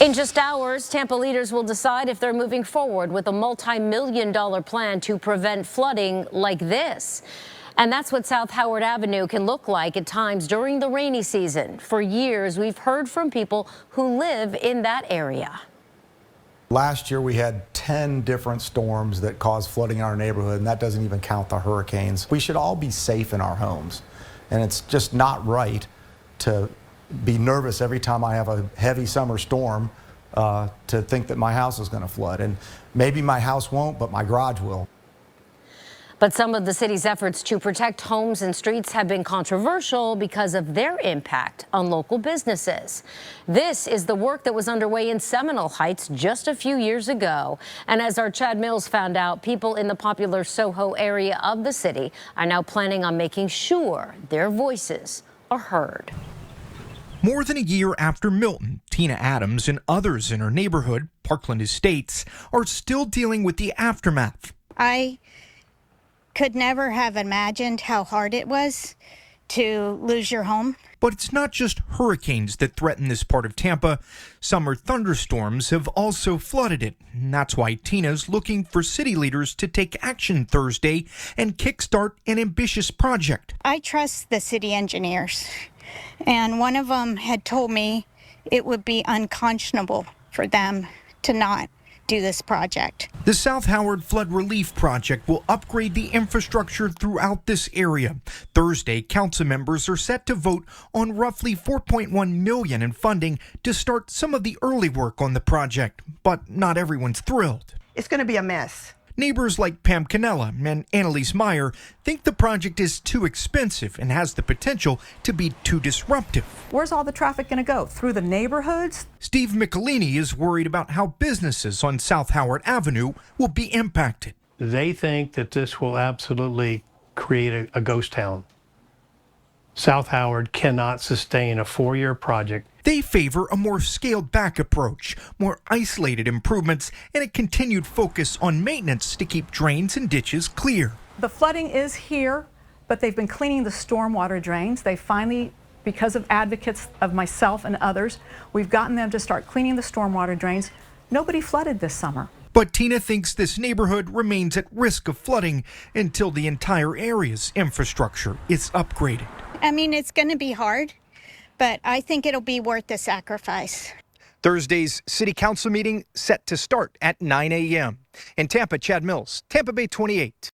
In just hours, Tampa leaders will decide if they're moving forward with a multi-million-dollar plan to prevent flooding like this. And that's what South Howard Avenue can look like at times during the rainy season. For years, we've heard from people who live in that area. Last year, we had 10 different storms that caused flooding in our neighborhood, and that doesn't even count the hurricanes. We should all be safe in our homes, and it's just not right to be nervous every time I have a heavy summer storm to think that my house is going to flood. And maybe my house won't, but my garage will. But some of the city's efforts to protect homes and streets have been controversial because of their impact on local businesses. This is the work that was underway in Seminole Heights just a few years ago. And as our Chad Mills found out, people in the popular Soho area of the city are now planning on making sure their voices are heard. More than a year after Milton, Tina Adams and others in her neighborhood, Parkland Estates, are still dealing with the aftermath. I could never have imagined how hard it was to lose your home. But it's not just hurricanes that threaten this part of Tampa. Summer thunderstorms have also flooded it. And that's why Tina's looking for city leaders to take action Thursday and kickstart an ambitious project. I trust the city engineers, and one of them had told me it would be unconscionable for them to not do this project. The South Howard Flood Relief Project will upgrade the infrastructure throughout this area. Thursday, council members are set to vote on roughly $4.1 million in funding to start some of the early work on the project, but not everyone's thrilled. It's going to be a mess. Neighbors like Pam Canella and Annalise Meyer think the project is too expensive and has the potential to be too disruptive. Where's all the traffic going to go? Through the neighborhoods? Steve Michelini is worried about how businesses on South Howard Avenue will be impacted. They think that this will absolutely create a ghost town. South Howard cannot sustain a 4-year project. They favor a more scaled-back approach, more isolated improvements, and a continued focus on maintenance to keep drains and ditches clear. The flooding is here, but they've been cleaning the stormwater drains. They finally, because of advocates of myself and others, we've gotten them to start cleaning the stormwater drains. Nobody flooded this summer. But Tina thinks this neighborhood remains at risk of flooding until the entire area's infrastructure is upgraded. I mean, it's going to be hard, but I think it'll be worth the sacrifice. Thursday's city council meeting set to start at 9 a.m. In Tampa, Chad Mills, Tampa Bay 28.